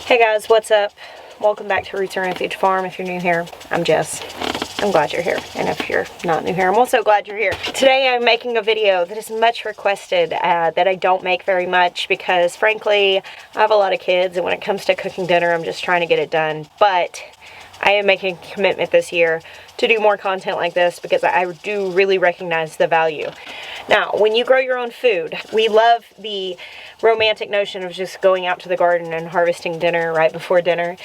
Hey guys, what's up? Welcome back to Roots Refuge Farm. If you're new here, I'm Jess. I'm glad you're here. And if you're not new here, I'm also glad you're here. Today I'm making a video that is much requested, that I don't make very much because frankly, I have a lot of kids and when it comes to cooking dinner, I'm just trying to get it done. But I am making a commitment this year to do more content like this because I do really recognize the value. Now, when you grow your own food, we love the romantic notion of just going out to the garden and harvesting dinner right before dinner.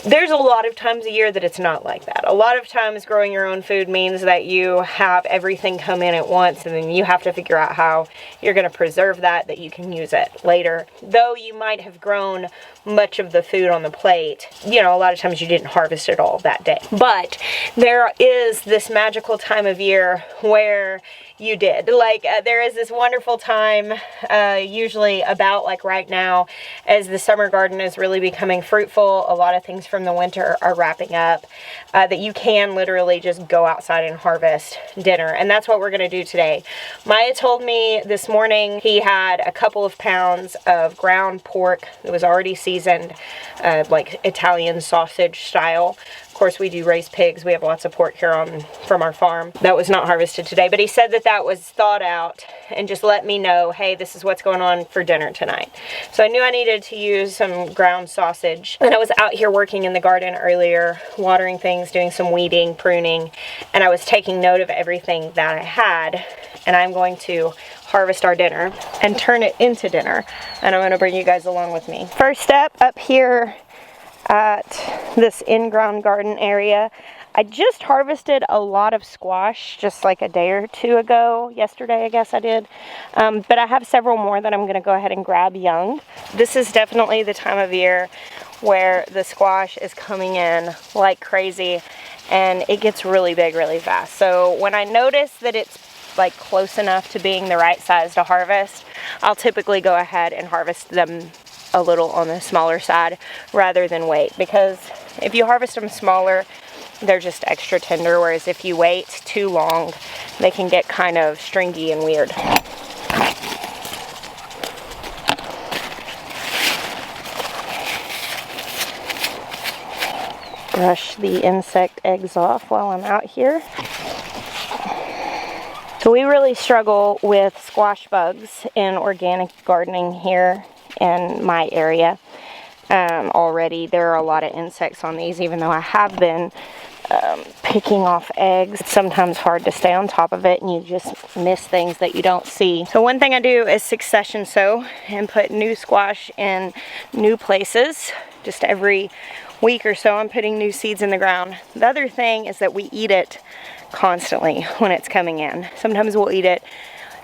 There's a lot of times a year that it's not like that. A lot of times growing your own food means that you have everything come in at once and then you have to figure out how you're going to preserve that you can use it later. Though you might have grown much of the food on the plate, you know, a lot of times you didn't harvest it all that day. But there is this magical time of year where you did. Like there is this wonderful time, usually about like right now, as the summer garden is really becoming fruitful. A lot of things from the winter are wrapping up, that you can literally just go outside and harvest dinner. And that's what we're going to do today. Maya told me this morning he had a couple of pounds of ground pork that was already seasoned, like Italian sausage style. Of course, we do raise pigs. We have lots of pork here from our farm. That was not harvested today, but he said that was thawed out and just let me know, hey, this is what's going on for dinner tonight. So I knew I needed to use some ground sausage. And I was out here working in the garden earlier, watering things, doing some weeding, pruning, and I was taking note of everything that I had. And I'm going to harvest our dinner and turn it into dinner. And I'm going to bring you guys along with me. First step, up here at this in-ground garden area, I just harvested a lot of squash just like a day or two ago. Yesterday, I guess I did. But I have several more that I'm going to go ahead and grab young. This is definitely the time of year where the squash is coming in like crazy and it gets really big really fast. So when I notice that it's like close enough to being the right size to harvest, I'll typically go ahead and harvest them a little on the smaller side rather than wait, because if you harvest them smaller, they're just extra tender, whereas if you wait too long, they can get kind of stringy and weird. Brush the insect eggs off while I'm out here. So we really struggle with squash bugs in organic gardening here in my area. Already there are a lot of insects on these, even though I have been picking off eggs. It's sometimes hard to stay on top of it and you just miss things that you don't see. So one thing I do is succession sow and put new squash in new places. Just every week or so I'm putting new seeds in the ground. The other thing is that we eat it constantly when it's coming in. Sometimes we'll eat it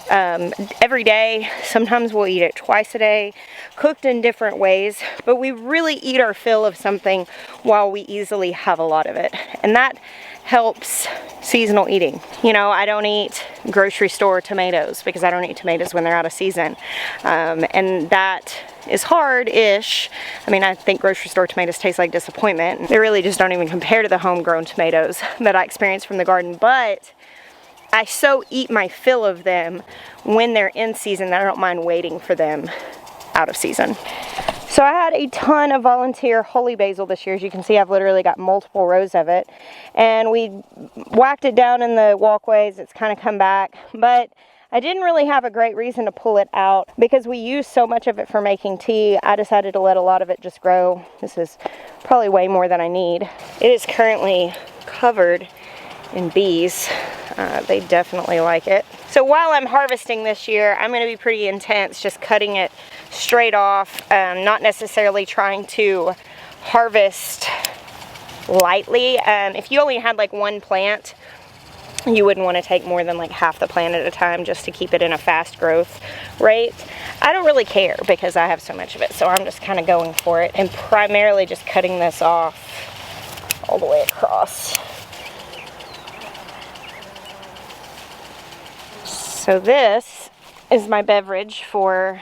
every day, sometimes we'll eat it twice a day, cooked in different ways, but we really eat our fill of something while we easily have a lot of it, and that helps seasonal eating. You know, I don't eat grocery store tomatoes because I don't eat tomatoes when they're out of season, and that is hard-ish. I mean, I think grocery store tomatoes taste like disappointment. They really just don't even compare to the homegrown tomatoes that I experience from the garden, but I so eat my fill of them when they're in season that I don't mind waiting for them out of season. So I had a ton of volunteer holy basil this year. As you can see, I've literally got multiple rows of it. And we whacked it down in the walkways. It's kind of come back. But I didn't really have a great reason to pull it out because we use so much of it for making tea. I decided to let a lot of it just grow. This is probably way more than I need. It is currently covered in bees. They definitely like it. So while I'm harvesting this year, I'm going to be pretty intense, just cutting it straight off, not necessarily trying to harvest lightly. If you only had like one plant, you wouldn't want to take more than like half the plant at a time just to keep it in a fast growth rate. I don't really care because I have so much of it, so I'm just kind of going for it and primarily just cutting this off all the way across. So this is my beverage for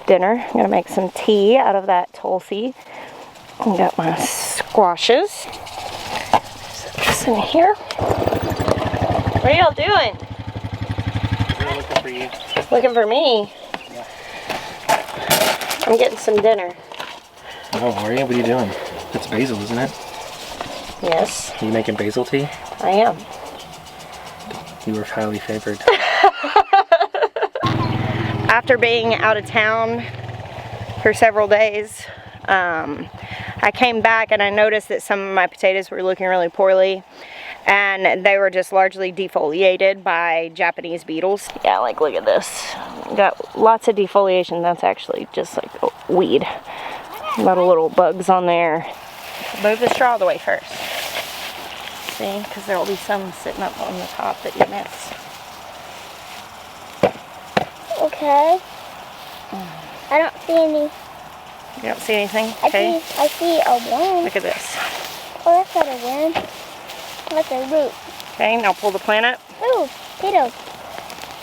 dinner. I'm gonna make some tea out of that tulsi. I got my squashes. Set this in here. What are y'all doing? We're looking for you. Looking for me? Yeah. I'm getting some dinner. Oh, are you? What are you doing? That's basil, isn't it? Yes, Are you making basil tea? I am. You were highly favored. After being out of town for several days, I came back and I noticed that some of my potatoes were looking really poorly, and they were just largely defoliated by Japanese beetles. Yeah, like look at this. Got lots of defoliation. That's actually just like a weed. A lot of little bugs on there. Move the straw the way first. See, because there will be some sitting up on the top that you miss. Okay. I don't see any. You don't see anything? Okay. I see a worm. Look at this. Oh, that's not a worm. That's a root. Okay, now pull the plant up. Ooh, potato.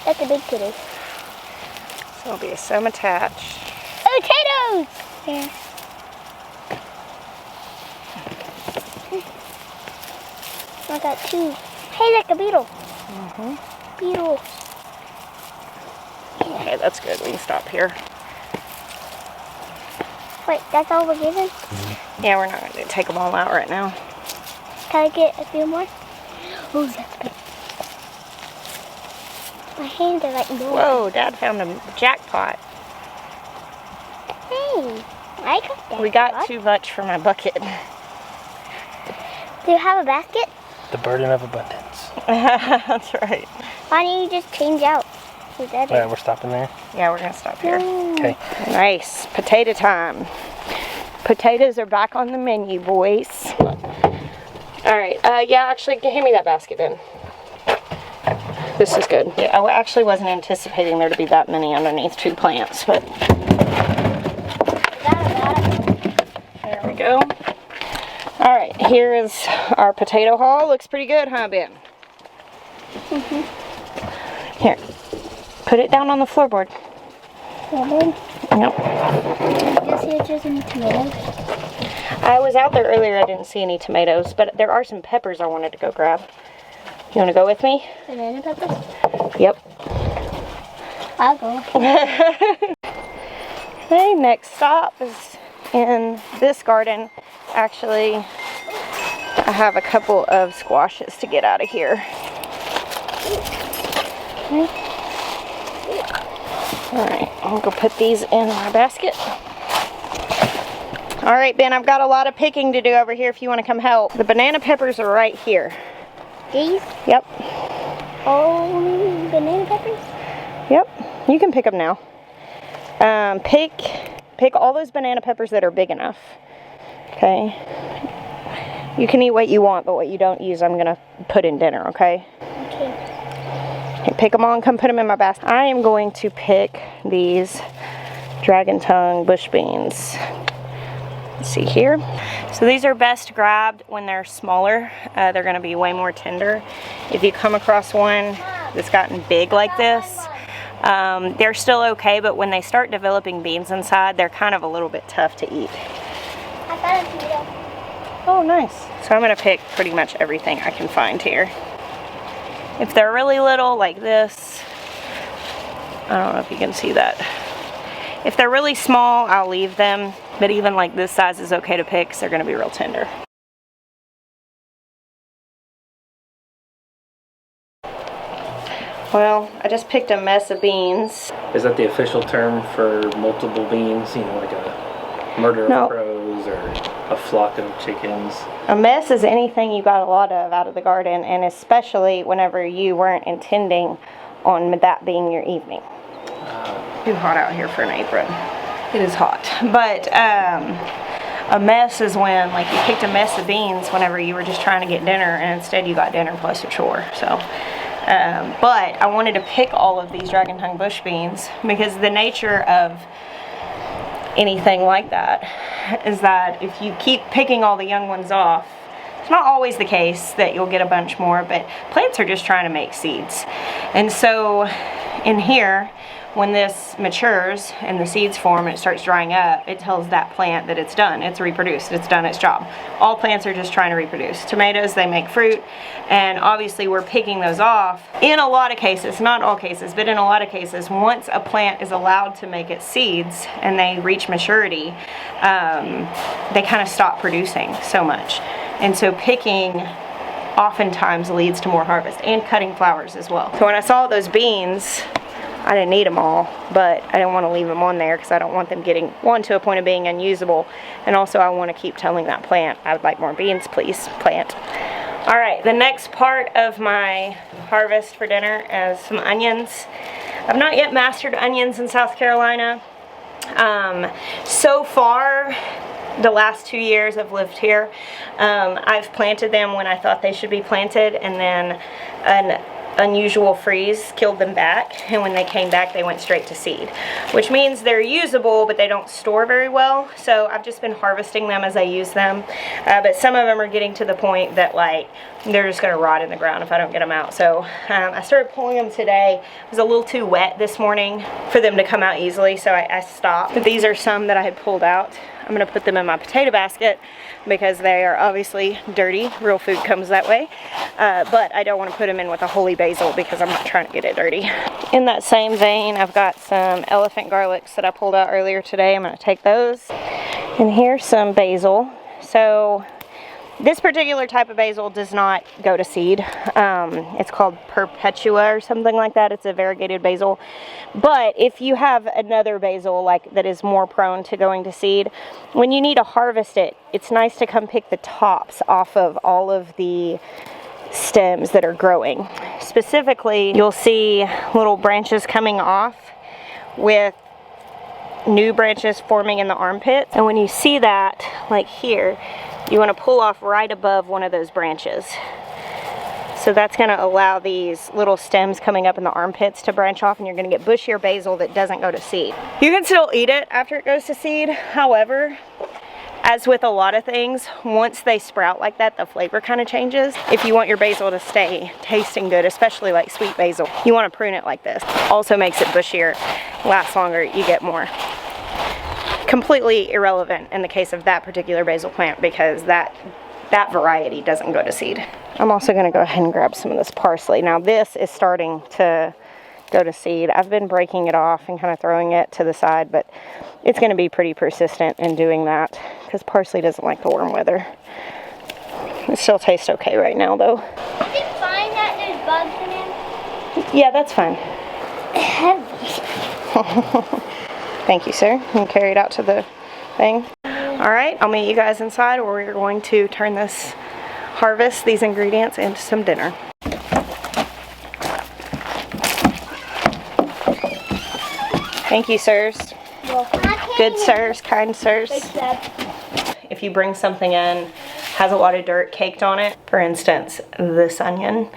That's a big potato. So there'll be some attached. Potatoes! Here. I got two. Hey, like a beetle. Beetle. Okay, that's good. We can stop here. Wait, that's all we're getting? Yeah, we're not going to take them all out right now. Can I get a few more? Oh, that's big. My hands are like blue. Whoa, Dad found a jackpot. Hey, I got that. We got too much for my bucket. Do you have a basket? The burden of abundance. That's right. Why don't you just change out? With that Alright, we're stopping there. Yeah, we're going to stop here. Okay. Nice. Potato time. Potatoes are back on the menu, boys. Alright, yeah, actually, hand me that basket then. This is good. Yeah, I actually wasn't anticipating there to be that many underneath two plants, but there we go. Alright, here is our potato haul. Looks pretty good, huh, Ben? Here, put it down on the floorboard. Yep. You see if there's any tomatoes? I was out there earlier, I didn't see any tomatoes, but there are some peppers I wanted to go grab. You want to go with me? Banana peppers? Yep. I'll go. Okay, next stop is in this garden. Actually, I have a couple of squashes to get out of here. Okay. Alright, I'll go put these in my basket. Alright, Ben, I've got a lot of picking to do over here if you want to come help. The banana peppers are right here. These? Yep. Oh, banana peppers? Yep, you can pick them now. Pick all those banana peppers that are big enough. Okay. You can eat what you want, but what you don't use, I'm going to put in dinner, okay? Okay. Pick them all and come put them in my basket. I am going to pick these dragon tongue bush beans. Let's see here. So these are best grabbed when they're smaller. They're going to be way more tender. If you come across one that's gotten big like this, they're still okay, but when they start developing beans inside, they're kind of a little bit tough to eat. I got a tomato. Oh, nice. So I'm going to pick pretty much everything I can find here. If they're really little, like this, I don't know if you can see that. If they're really small, I'll leave them, but even like this size is okay to pick because they're going to be real tender. Well, I just picked a mess of beans. Is that the official term for multiple beans? You know, like a murder of crows or a flock of chickens? A mess is anything you got a lot of out of the garden, and especially whenever you weren't intending on that being your evening. Too hot out here for an apron. It is hot. But a mess is when, like, you picked a mess of beans whenever you were just trying to get dinner, and instead you got dinner plus a chore. So, but I wanted to pick all of these dragon tongue bush beans because the nature of anything like that is that if you keep picking all the young ones off, it's not always the case that you'll get a bunch more, but plants are just trying to make seeds. And so in here, when this matures and the seeds form and it starts drying up, it tells that plant that it's done, it's reproduced, it's done its job. All plants are just trying to reproduce. Tomatoes, they make fruit, and obviously we're picking those off. In a lot of cases, not all cases, but in a lot of cases, once a plant is allowed to make its seeds and they reach maturity, they kind of stop producing so much. And so picking oftentimes leads to more harvest, and cutting flowers as well. So when I saw those beans, I didn't need them all, but I didn't want to leave them on there because I don't want them getting, one, to a point of being unusable, and also I want to keep telling that plant, I would like more beans, please, plant. All right, the next part of my harvest for dinner is some onions. I've not yet mastered onions in South Carolina. So far, the last 2 years I've lived here, I've planted them when I thought they should be planted, and then an unusual freeze killed them back, and when they came back they went straight to seed, which means they're usable but they don't store very well. So I've just been harvesting them as I use them, but some of them are getting to the point that like they're just gonna rot in the ground if I don't get them out. So I started pulling them today. It was a little too wet this morning for them to come out easily, so I stopped. But these are some that I had pulled out. I'm gonna put them in my potato basket because they are obviously dirty. Real food comes that way. But I don't want to put them in with a holy basil because I'm not trying to get it dirty. In that same vein, I've got some elephant garlics that I pulled out earlier today. I'm gonna take those. And here's some basil. So this particular type of basil does not go to seed. It's called Perpetua or something like that. It's a variegated basil. But if you have another basil like that is more prone to going to seed, when you need to harvest it, it's nice to come pick the tops off of all of the stems that are growing. Specifically, you'll see little branches coming off with new branches forming in the armpits. And when you see that, like here, you want to pull off right above one of those branches. So that's going to allow these little stems coming up in the armpits to branch off, and you're going to get bushier basil that doesn't go to seed. You can still eat it after it goes to seed. However, as with a lot of things, once they sprout like that, the flavor kind of changes. If you want your basil to stay tasting good, especially like sweet basil, you want to prune it like this. Also makes it bushier, lasts longer, you get more. Completely irrelevant in the case of that particular basil plant because that variety doesn't go to seed. I'm also going to go ahead and grab some of this parsley. Now this is starting to go to seed. I've been breaking it off and kind of throwing it to the side, but it's going to be pretty persistent in doing that because parsley doesn't like the warm weather. It still tastes okay right now though. Is it fine that there's bugs in it? Yeah, that's fine. Thank you, sir. You can carry it out to the thing. All right, I'll meet you guys inside where we're going to turn this, harvest these ingredients into some dinner. Thank you, sirs. Good sirs, kind sirs. If you bring something in, has a lot of dirt caked on it, for instance, this onion,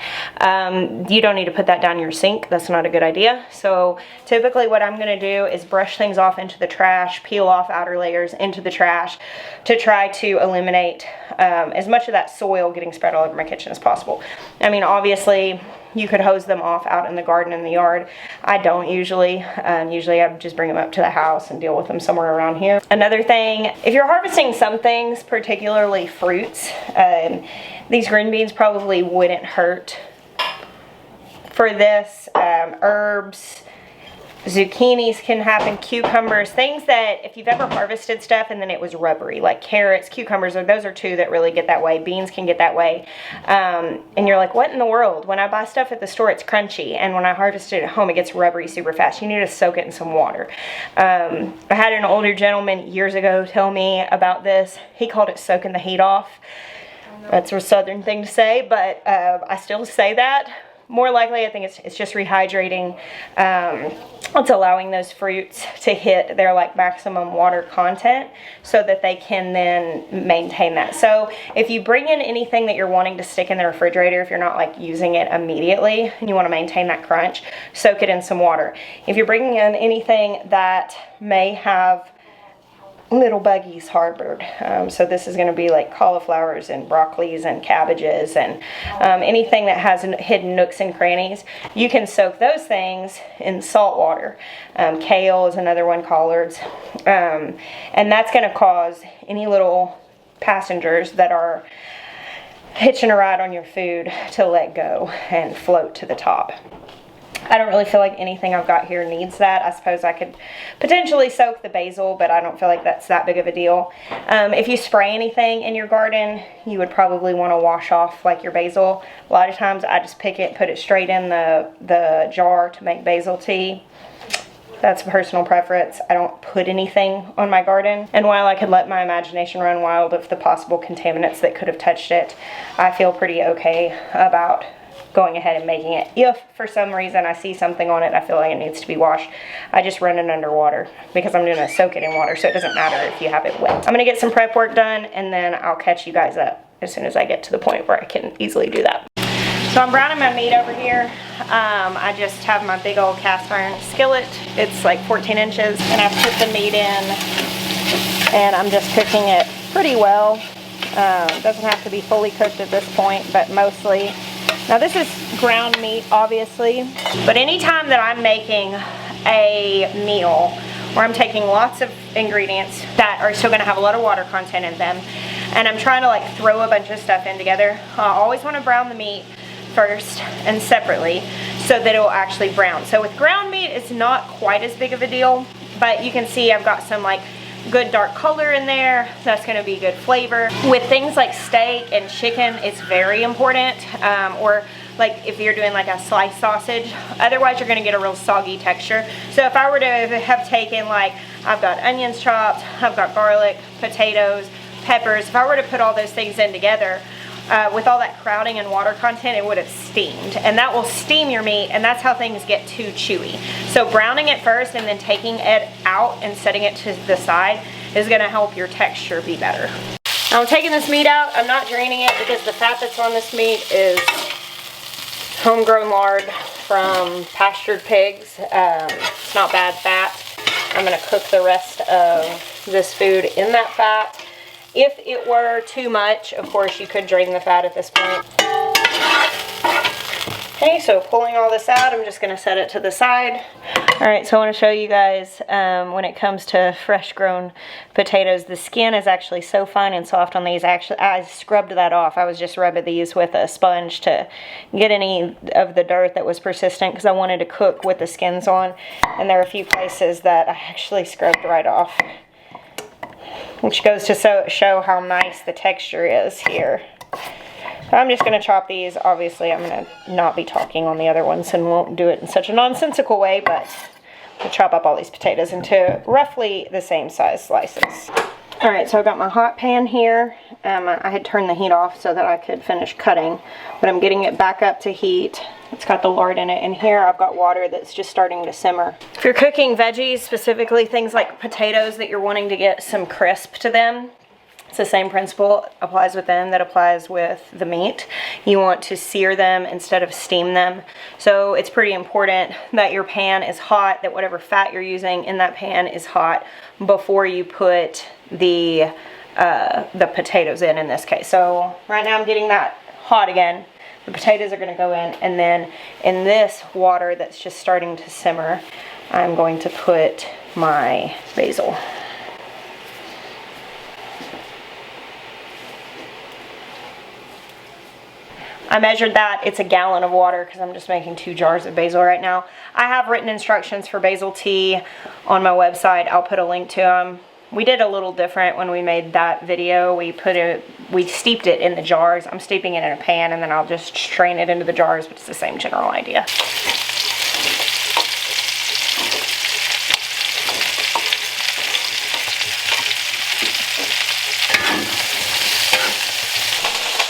you don't need to put that down your sink. That's not a good idea. So typically what I'm gonna do is brush things off into the trash, peel off outer layers into the trash to try to eliminate as much of that soil getting spread all over my kitchen as possible. I mean, obviously, you could hose them off out in the garden in the yard. I don't usually. Usually I just bring them up to the house and deal with them somewhere around here. Another thing, if you're harvesting some things, particularly fruits, these green beans probably wouldn't hurt for this. Herbs, zucchinis can happen, cucumbers, things that if you've ever harvested stuff and then it was rubbery, like carrots, cucumbers, those are two that really get that way. Beans can get that way. And you're like, what in the world? When I buy stuff at the store, it's crunchy, and when I harvest it at home, it gets rubbery super fast. You need to soak it in some water. I had an older gentleman years ago tell me about this. He called it soaking the heat off. That's a southern thing to say, but I still say that. More likely, I think it's just rehydrating. It's allowing those fruits to hit their like maximum water content so that they can then maintain that. So if you bring in anything that you're wanting to stick in the refrigerator, if you're not like using it immediately and you want to maintain that crunch, soak it in some water. If you're bringing in anything that may have little buggies harbored. So this is going to be like cauliflowers and broccolis and cabbages and anything that has hidden nooks and crannies. You can soak those things in salt water. Kale is another one, collards. And that's going to cause any little passengers that are hitching a ride on your food to let go and float to the top. I don't really feel like anything I've got here needs that. I suppose I could potentially soak the basil, but I don't feel like that's that big of a deal. If you spray anything in your garden, you would probably want to wash off like your basil. A lot of times I just pick it, put it straight in the jar to make basil tea. That's a personal preference. I don't put anything on my garden. And while I could let my imagination run wild of the possible contaminants that could have touched it, I feel pretty okay about going ahead and making it. If for some reason I see something on it, I feel like it needs to be washed, I just run it under water because I'm going to soak it in water, so it doesn't matter if you have it wet. I'm going to get some prep work done, and then I'll catch you guys up as soon as I get to the point where I can easily do that. So I'm browning my meat over here. I just have my big old cast iron skillet. It's like 14 inches, and I've put the meat in, and I'm just cooking it pretty well. Doesn't have to be fully cooked at this point, but mostly. Now this is ground meat, obviously, but anytime that I'm making a meal where I'm taking lots of ingredients that are still going to have a lot of water content in them, and I'm trying to like throw a bunch of stuff in together, I always want to brown the meat first and separately so that it will actually brown. So with ground meat, it's not quite as big of a deal, but you can see I've got some like good dark color in there. That's going to be good flavor. With things like steak and chicken, it's very important, or like if you're doing like a sliced sausage, otherwise you're going to get a real soggy texture. So if I were to have taken, like, I've got onions chopped, I've got garlic, potatoes, peppers, if I were to put all those things in together, with all that crowding and water content, it would have steamed, and that will steam your meat, and that's how things get too chewy. So browning it first and then taking it out and setting it to the side is going to help your texture be better. Now I'm taking this meat out. I'm not draining it because the fat that's on this meat is homegrown lard from pastured pigs. It's not bad fat. I'm going to cook the rest of this food in that fat. If it were too much, of course, you could drain the fat at this point. Okay, so pulling all this out, I'm just going to set it to the side. Alright, so I want to show you guys when it comes to fresh grown potatoes, the skin is actually so fine and soft on these. Actually, I scrubbed that off. I was just rubbing these with a sponge to get any of the dirt that was persistent because I wanted to cook with the skins on. And there are a few places that I actually scrubbed right off, which goes to show how nice the texture is here. I'm just going to chop these. Obviously, I'm going to not be talking on the other ones and won't do it in such a nonsensical way, but I'll chop up all these potatoes into roughly the same size slices. Alright, so I've got my hot pan here. I had turned the heat off so that I could finish cutting, but I'm getting it back up to heat. It's got the lard in it, and here I've got water that's just starting to simmer. If you're cooking veggies, specifically things like potatoes that you're wanting to get some crisp to them, it's the same principle applies with them that applies with the meat. You want to sear them instead of steam them. So it's pretty important that your pan is hot, that whatever fat you're using in that pan is hot before you put the potatoes in this case. So right now I'm getting that hot again. The potatoes are going to go in, and then in this water that's just starting to simmer, I'm going to put my basil. I measured that. It's a gallon of water because I'm just making 2 jars of basil right now. I have written instructions for basil tea on my website. I'll put a link to them. We did a little different when we made that video. We steeped it in the jars. I'm steeping it in a pan, and then I'll just strain it into the jars, but it's the same general idea.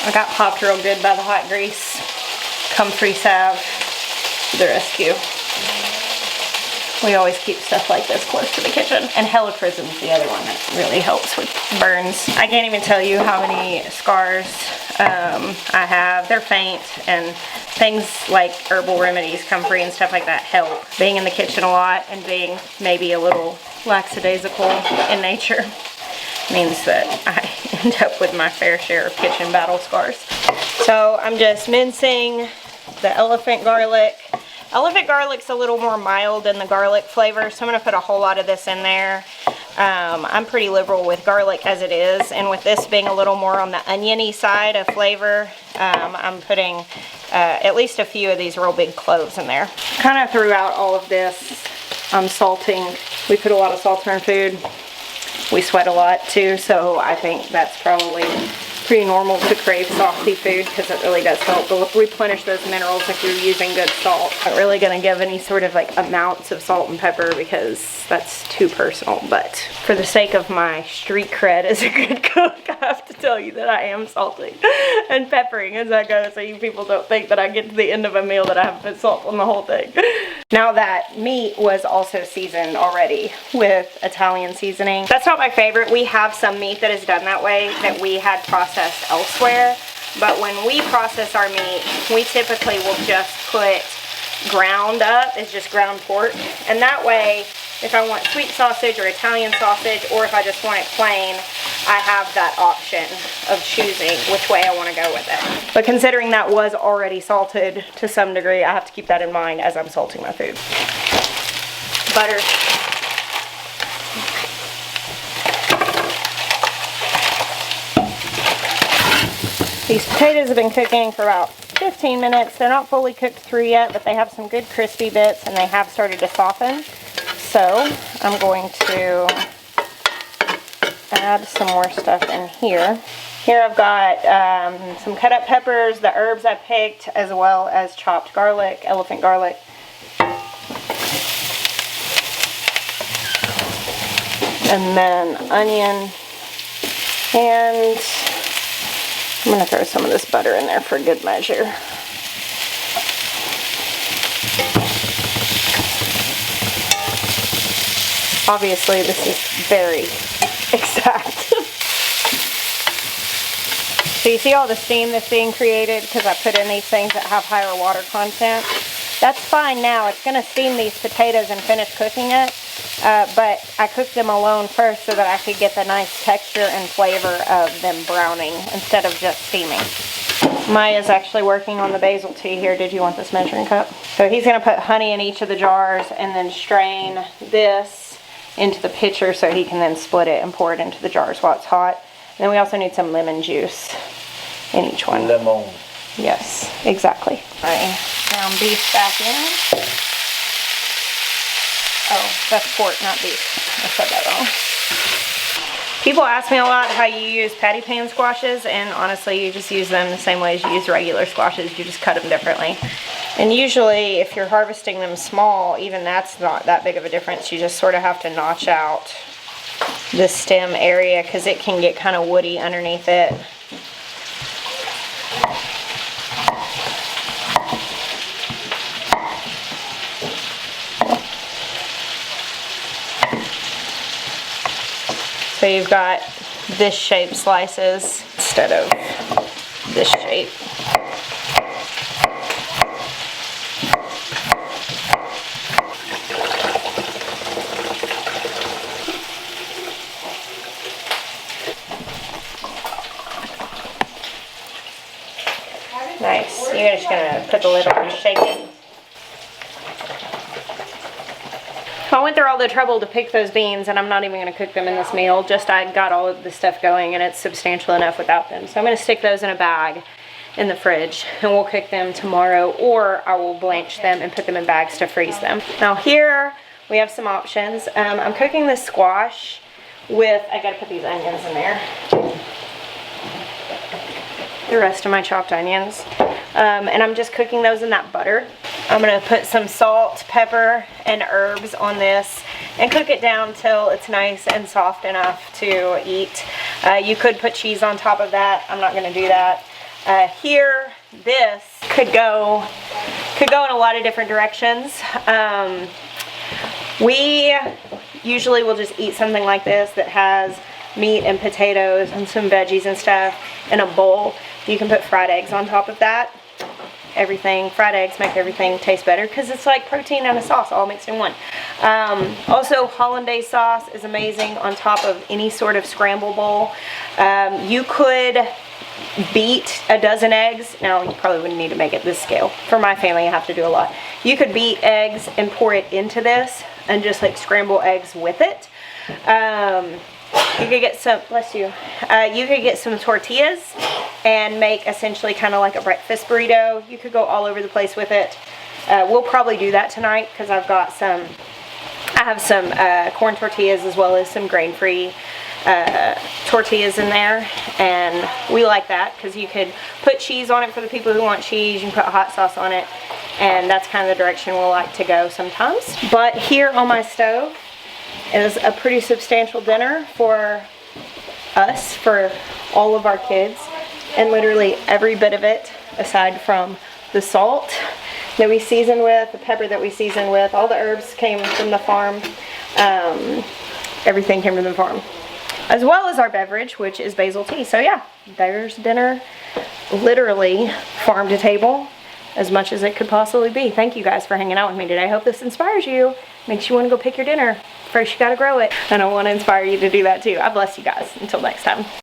I got popped real good by the hot grease. Comfrey salve to the rescue. We always keep stuff like this close to the kitchen. And Helichrysum's the other one that really helps with burns. I can't even tell you how many scars I have. They're faint, and things like herbal remedies, comfrey and stuff like that help. Being in the kitchen a lot and being maybe a little lackadaisical in nature means that I end up with my fair share of kitchen battle scars. So I'm just mincing the elephant garlic. Elephant garlic's a little more mild in the garlic flavor, so I'm going to put a whole lot of this in there. I'm pretty liberal with garlic as it is, and with this being a little more on the oniony side of flavor, I'm putting at least a few of these real big cloves in there. Kind of throughout all of this, I'm salting. We put a lot of salt in our food. We sweat a lot too, so I think that's probably pretty normal to crave salty food because it really does help replenish those minerals if you're using good salt. I'm not really going to give any sort of like amounts of salt and pepper because that's too personal, but for the sake of my street cred as a good cook, I have to tell you that I am salting and peppering as I go, so you people don't think that I get to the end of a meal that I haven't put salt on the whole thing. Now that meat was also seasoned already with Italian seasoning. That's not my favorite. We have some meat that is done that way that we had processed elsewhere, but when we process our meat, we typically will just put ground up, it's just ground pork, and that way if I want sweet sausage or Italian sausage, or if I just want it plain, I have that option of choosing which way I want to go with it. But considering that was already salted to some degree, I have to keep that in mind as I'm salting my food. Butter. These potatoes have been cooking for about 15 minutes. They're not fully cooked through yet, but they have some good crispy bits and they have started to soften. So I'm going to add some more stuff in here. Here I've got some cut up peppers, the herbs I picked, as well as chopped garlic, elephant garlic. And then onion, and I'm going to throw some of this butter in there for good measure. Obviously, this is very exact. So you see all the steam that's being created because I put in these things that have higher water content. That's fine now. It's going to steam these potatoes and finish cooking it. But I cooked them alone first so that I could get the nice texture and flavor of them browning instead of just steaming. Maya's actually working on the basil tea here. Did you want this measuring cup? So he's going to put honey in each of the jars and then strain this into the pitcher so he can then split it and pour it into the jars while it's hot. And then we also need some lemon juice in each one. Lemon. Yes, exactly. All right, ground beef back in. Oh, that's pork, not beef. I said that wrong. People ask me a lot how you use patty pan squashes, and honestly, you just use them the same way as you use regular squashes. You just cut them differently. And usually, if you're harvesting them small, even that's not that big of a difference. You just sort of have to notch out the stem area because it can get kind of woody underneath it. So you've got this shape slices instead of this shape. Nice. You're just going to put the lid on and shake it. I went through all the trouble to pick those beans, and I'm not even going to cook them in this meal. Just I got all of the stuff going, and it's substantial enough without them. So I'm going to stick those in a bag in the fridge, and we'll cook them tomorrow, or I will blanch them and put them in bags to freeze them. Now here we have some options. I'm cooking this squash with, I got to put these onions in there. The rest of my chopped onions. And I'm just cooking those in that butter. I'm going to put some salt, pepper, and herbs on this and cook it down till it's nice and soft enough to eat. You could put cheese on top of that. I'm not going to do that. Here, this could go in a lot of different directions. We usually will just eat something like this that has meat and potatoes and some veggies and stuff in a bowl. You can put fried eggs on top of that. Fried eggs make everything taste better because it's like protein and a sauce all mixed in one. Also, hollandaise sauce is amazing on top of any sort of scramble bowl. You could beat a dozen eggs. Now, you probably wouldn't need to make it this scale. For my family, I have to do a lot. You could beat eggs and pour it into this and just like scramble eggs with it. You could get some, bless you, you could get some tortillas and make essentially kind of like a breakfast burrito. You could go all over the place with it. We'll probably do that tonight because I have some corn tortillas as well as some grain-free tortillas in there, and we like that because you could put cheese on it for the people who want cheese. You can put hot sauce on it, and that's kind of the direction we'll like to go sometimes. But here on my stove is a pretty substantial dinner for us, for all of our kids, and literally every bit of it aside from the salt that we season with, the pepper that we season with, all the herbs came from the farm. Everything came from the farm, as well as our beverage, which is basil tea. So yeah, there's dinner, literally farm to table, as much as it could possibly be. Thank you guys for hanging out with me today. I hope this inspires you, makes you want to go pick your dinner. First, you got to grow it, and I want to inspire you to do that too. I bless you guys. Until next time.